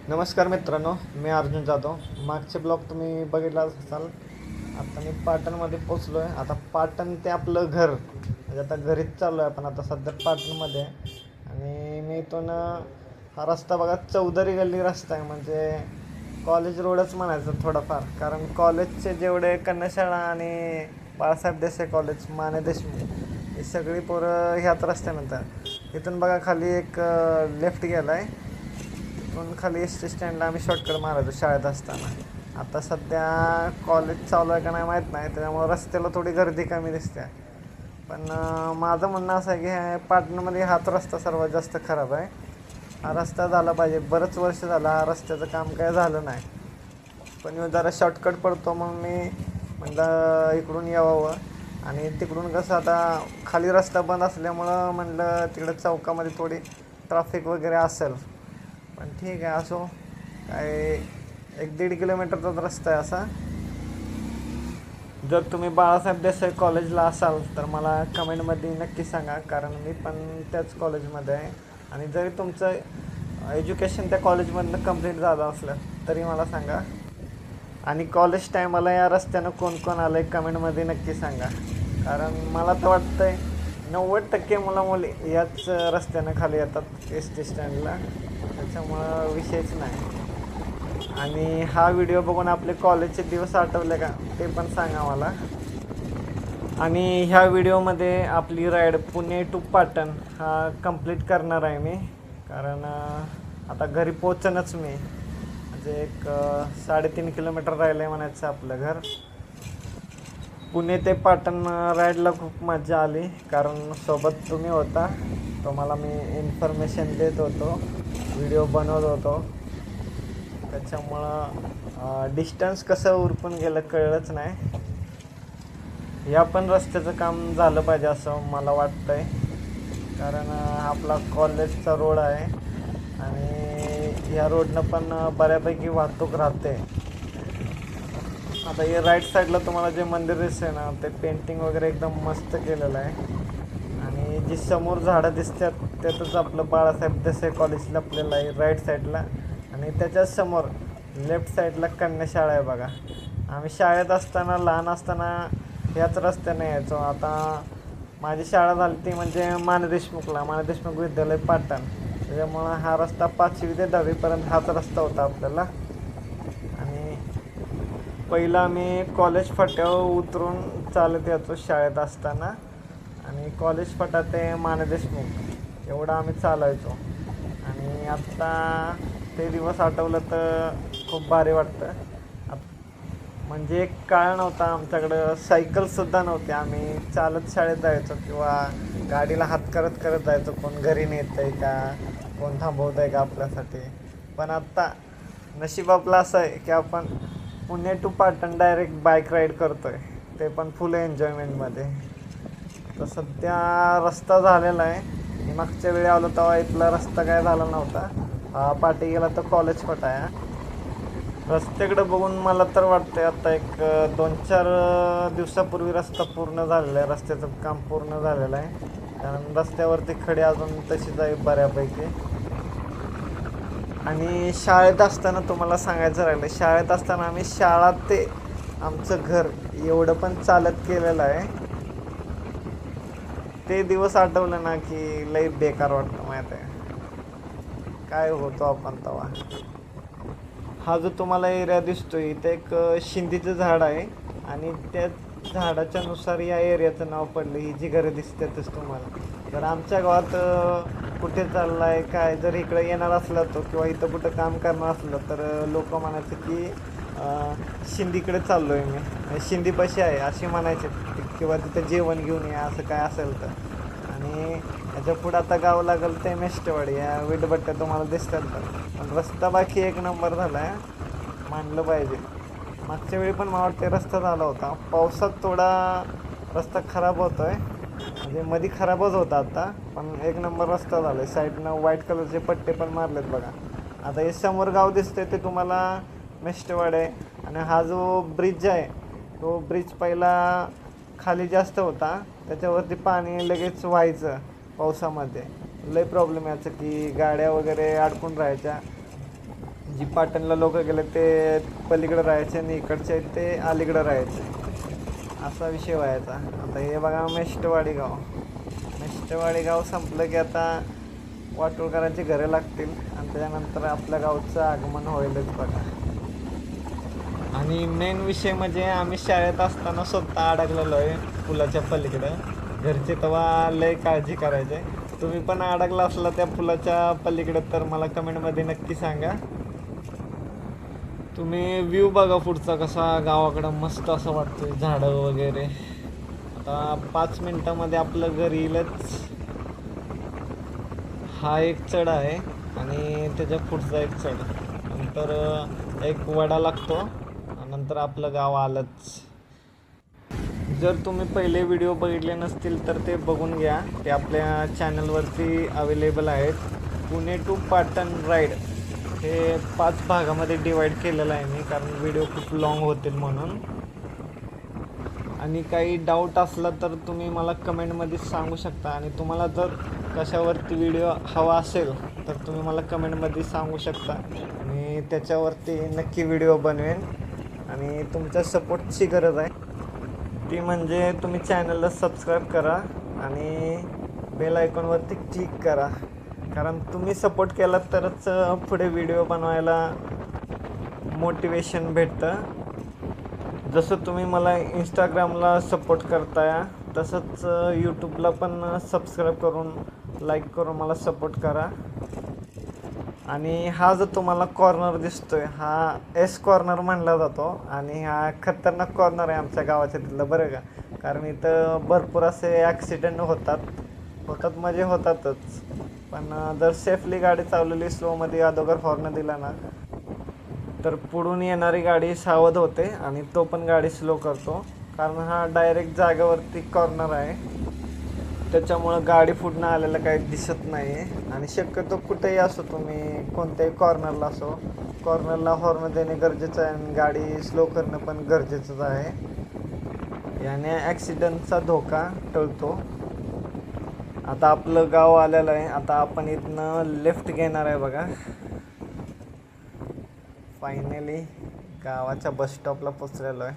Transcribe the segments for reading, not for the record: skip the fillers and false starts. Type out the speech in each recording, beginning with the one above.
नमस्कार मित्रांनो, मी अर्जुन जाधव. मागचे ब्लॉग तुम्ही बघितलाच असाल. आता मी पाटणमध्ये पोचलो आहे. आता पाटण ते आपलं घर, म्हणजे आता घरीच चाललो आहे. आपण आता सध्या पाटणमध्ये आहे. आणि मी इथून हा रस्ता बघा, चौधरी गल्ली रस्ता आहे, म्हणजे कॉलेज रोडच म्हणायचं थोडाफार. कारण कॉलेजचे जेवढे कन्याशाळा आणि बाळासाहेब देसाई कॉलेज, माने देशमुख, ही सगळी पोरं ह्याच रस्त्यानंतर. इथून बघा खाली एक लेफ्ट गेला आहे. पण खाली एस टी स्टँडला आम्ही शॉर्टकट मारायचो शाळेत असताना. आता सध्या कॉलेज चालू आहे का नाही माहीत नाही, त्याच्यामुळं रस्त्याला थोडी गर्दी कमी दिसते. पण माझं म्हणणं असं आहे की ह्या पाटणमध्ये हाच रस्ता सर्वात जास्त खराब आहे. हा रस्ता झाला पाहिजे. बरंच वर्ष झालं हा रस्त्याचं काम काय झालं नाही. पण जरा शॉर्टकट पडतो, मग मी म्हणलं इकडून यावं. आणि तिकडून कसं आता खाली रस्ता बंद असल्यामुळं म्हणलं तिकडं चौकामध्ये थोडी ट्रॅफिक वगैरे असेल. पण ठीक आहे, असो. काय 1-1.5 किलोमीटरचाच रस्ता आहे असा. जर तुम्ही बाळासाहेब देसाई कॉलेजला असाल तर मला कमेंटमध्ये नक्की सांगा, कारण मी पण त्याच कॉलेजमध्ये आहे. आणि जरी तुमचं एज्युकेशन त्या कॉलेजमधनं कंप्लीट झालं असलं तरी मला सांगा. आणि कॉलेज टायमाला या रस्त्यानं कोण कोण आलं आहे कमेंटमध्ये नक्की सांगा. कारण मला तर वाटतं आहे 90% मुलामुली याच रस्त्यानं खाली येतात एस टी स्टँडला. त्याच्यामुळं विषयच नाही. आणि हा व्हिडिओ बघून आपले कॉलेजचे दिवस आठवले का ते पण सांगा मला. आणि ह्या व्हिडिओमध्ये आपली राईड पुणे टू पाटण हा कंप्लीट करणार आहे मी. कारण आता घरी पोचणंच मी, म्हणजे एक 3.5 किलोमीटर राहिलं आहे म्हणायचं आपलं घर. पुणे ते पाटण राईडला खूप मजा आली, कारण सोबत तुम्ही होता. तुम्हाला मी इन्फॉर्मेशन देत होतो, व्हिडिओ बनवत होतो. त्याच्यामुळं डिस्टन्स कसं उरकून गेलं कळलंच नाही. या पण रस्त्याचं काम झालं पाहिजे असं मला वाटतं आहे. कारण आपला कॉलेजचा रोड आहे आणि या रोडनं पण बऱ्यापैकी वाहतूक राहते. आता हे राईट साईडला तुम्हाला जे मंदिर दिसते ना, ते पेंटिंग वगैरे एकदम मस्त केलेलं आहे. आणि जी समोर झाडं दिसतात त्यातच आपलं बाळासाहेब देसाई कॉलेज लपलेलं आहे राईट साईडला. आणि त्याच्याच समोर लेफ्ट साईडला कन्याशाळा आहे बघा. आम्ही शाळेत असताना, लहान असताना याच रस्त्याने यायचो. आता माझी शाळा झाली ती म्हणजे माने देशमुख विद्यालय पाटण. त्याच्यामुळं हा रस्ता 5वी ते 10वीपर्यंत हाच रस्ता होता आपल्याला. आणि पहिला आम्ही कॉलेज फाट्यावर उतरून चालत यायचो शाळेत असताना. आणि कॉलेज फाटा ते माने देशमुख एवढं आम्ही चालायचो. आणि आत्ता ते दिवस आठवलं तर खूप भारी वाटतं. म्हणजे एक काळ नव्हता आमच्याकडं, सायकलसुद्धा नव्हती. आम्ही चालत शाळेत जायचो किंवा गाडीला हात करत करत जायचो. कोण घरी नेत आहे का, कोण थांबवत आहे का आपल्यासाठी. पण आत्ता नशीब आपलं असं आहे की आपण Pune to Patan direct bike ride करतो आहे, ते पण फुल एन्जॉयमेंटमध्ये. तर सध्या रस्ता झालेला आहे. मागच्या वेळी आलो तेव्हा इथला रस्ता काय झाला नव्हता. पाठी गेला तर कॉलेज फाटा आहे. रस्त्याकडं बघून मला तर वाटतं आता एक 2-4 दिवसापूर्वी रस्ता पूर्ण झालेला आहे. रस्त्याचं काम पूर्ण झालेलं आहे. कारण रस्त्यावरती खडे अजून तशीच आहे बऱ्यापैकी. आणि शाळेत असताना तुम्हाला सांगायचं राहिलं, शाळेत असताना आम्ही शाळा ते आमचं घर एवढं पण चालत केलेलं आहे. ते दिवस आठवलं ना की लई बेकार वाटतं माहीत आहे. काय होतो आपण तेव्हा. हा जो तुम्हाला एरिया दिसतो इथे एक शिंदीचं झाड आहे. आणि त्या झाडाच्या नुसार या एरियाचं नाव पडलं. ही जी घरं दिसतातच तुम्हाला. तर आमच्या गावात कुठे चालला आहे काय जर इकडे येणार असला तो, किंवा इथं कुठं काम करणार असलं तर लोक म्हणायचं की शिंदीकडे चाललो आहे मी, शिंदीपाशी आहे अशी म्हणायचे. किंवा तिथं जेवण घेऊन या असं काय असेल तर. आणि याच्या पुढं आता गाव लागेल ते मेष्टवाडी. या विटभट्ट्या तुम्हाला दिसतात. पण रस्ता बाकी एक नंबर झाला आहे, मानलं पाहिजे. मागच्या वेळी पण मला वाटते रस्ता झाला होता. पावसात थोडा रस्ता खराब होतो आहे, म्हणजे मध्ये खराबच होता आता. पण एक नंबर रस्ता झाला आहे. साईडनं व्हाईट कलरचे पट्टे पण मारलेत बघा. आता हे समोर गाव दिसतंय ते तुम्हाला मेष्टवाडी आहे. आणि हा जो ब्रिज आहे तो ब्रिज पहिला खाली जास्त होता, त्याच्यावरती पाणी लगेच व्हायचं पावसामध्ये. लय प्रॉब्लेम यायचं की गाड्या वगैरे अडकून राहायच्या. जी पाटणला लोक गेले ते पलीकडे राहायचे आणि इकडचे ते अलीकडे राहायचे, असा विषय व्हायचा. आता हे बघा मेष्टवाडी गाव. मेष्टवाडी गाव संपलं की आता वाटोळकरांची घरं लागतील आणि त्याच्यानंतर आपल्या गावचं आगमन होईलच बघा. आणि मेन विषय म्हणजे आम्ही शाळेत असताना स्वतः अडकलेलो आहे पुलाच्या पलीकडं. घरचे तेव्हा लय काळजी करायचे. तुम्ही पण अडकला असला त्या पुलाच्या पलीकडे तर मला कमेंटमध्ये नक्की सांगा. तुम्ही व्ह्यू बघा पुढचा कसा गावाकडं मस्त असं वाटतं, झाडं वगैरे. आता 5 मिनटामध्ये आपलं घर येईलच. हा एक चढ आहे आणि त्याच्या पुढचा एक चढ, नंतर एक वडा लागतो, नंतर आपलं गाव आलंच. जर तुम्ही पहिले व्हिडिओ बघितले नसतील तर ते बघून घ्या, ते आपल्या चॅनलवरती अवेलेबल आहेत. पुणे टू पाटण राईड हे 5 भागामध्ये डिवाईड केलेलं आहे मी, कारण व्हिडिओ खूप लाँग होतील म्हणून. आणि काही डाऊट असला तर तुम्ही मला कमेंटमध्ये सांगू शकता. आणि तुम्हाला जर कशावरती व्हिडिओ हवा असेल तर तुम्ही मला कमेंटमध्ये सांगू शकता, मी त्याच्यावरती नक्की व्हिडिओ बनवेन. आणि तुमच्या सपोर्टची गरज आहे, ती म्हणजे तुम्ही चॅनलला सबस्क्राईब करा आणि बेल आयकॉनवरती क्लिक करा, कारण तुम्ही सपोर्ट केला तरच पुढे व्हिडिओ बनवायला मोटिवेशन भेटतं. जसं तुम्ही मला इंस्टाग्रामला सपोर्ट करताय तसंच यूट्यूबला पण सबस्क्राईब करून लाईक करून मला सपोर्ट करा. आणि हा जो तुम्हाला कॉर्नर दिसतोय हा एस कॉर्नर म्हणला जातो आणि हा खतरनाक कॉर्नर आहे आमच्या गावाच्या तिथलं, बरं का. कारण इथं भरपूर असे ॲक्सिडेंट होतात म्हणजे होतातच. पण जर सेफली गाडी चालवली, स्लोमध्ये अगोदर हॉर्न दिला ना तर पुढून येणारी गाडी सावध होते आणि तो पण गाडी स्लो करतो, कारण हा डायरेक्ट जागेवरती कॉर्नर आहे. त्याच्यामुळं गाडी पुढनं आलेलं काही दिसत नाही आहे. आणि शक्यतो कुठेही असो, तुम्ही कोणत्याही कॉर्नरला असो, कॉर्नरला हॉर्न देणे गरजेचं आहे आणि गाडी स्लो करणं पण गरजेचंच आहे. याने ॲक्सिडेंटचा धोका टळतो. आता आपलं गाव आलेलं आहे. आता आपण इथनं लेफ्ट घेणार आहे बघा. फायनली गावाच्या बसस्टॉपला पोचलेलो आहे.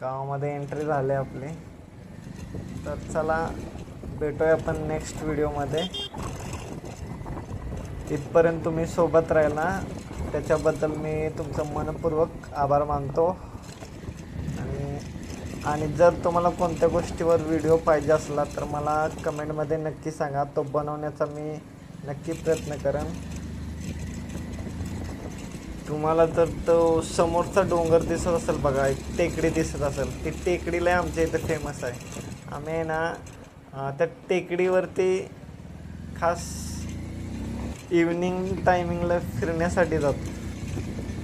गावामध्ये एंट्री झाली आपली. तर चला भेटूया आपण नेक्स्ट व्हिडिओमध्ये. इथपर्यंत तुम्ही सोबत राहिला त्याच्याबद्दल मी तुमचं मनपूर्वक आभार मानतो. आणि जर तुम्हाला कोणत्या गोष्टीवर व्हिडिओ पाहिजे असला तर मला कमेंटमध्ये नक्की सांगा, तो बनवण्याचा मी नक्की प्रयत्न करेन. तुम्हाला जर तो समोरचा डोंगर दिसत असेल बघा, एक टेकडी दिसत असेल, ती टेकडीला आमच्या इथं फेमस आहे. आम्ही ना त्या टेकडीवरती खास इव्हनिंग टायमिंगला फिरण्यासाठी जातो.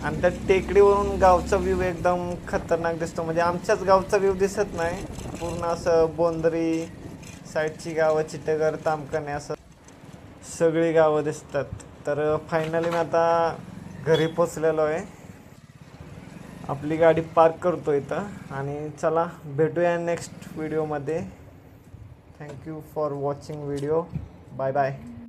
आणि त्या टेकडीवरून गावचा व्ह्यू एकदम खतरनाक दिसतो. म्हणजे आमच्याच गावचा व्ह्यू दिसत नाही, पूर्ण असं बोंदरी साईडची गावं, चिटेघर, तामकणे असं सगळी गावं दिसतात. तर फायनली मी आता घरी पोचलेलो आहे. आपली गाडी पार्क करतो इथं आणि चला भेटूया नेक्स्ट व्हिडिओमध्ये. Thank you for watching video. Bye bye.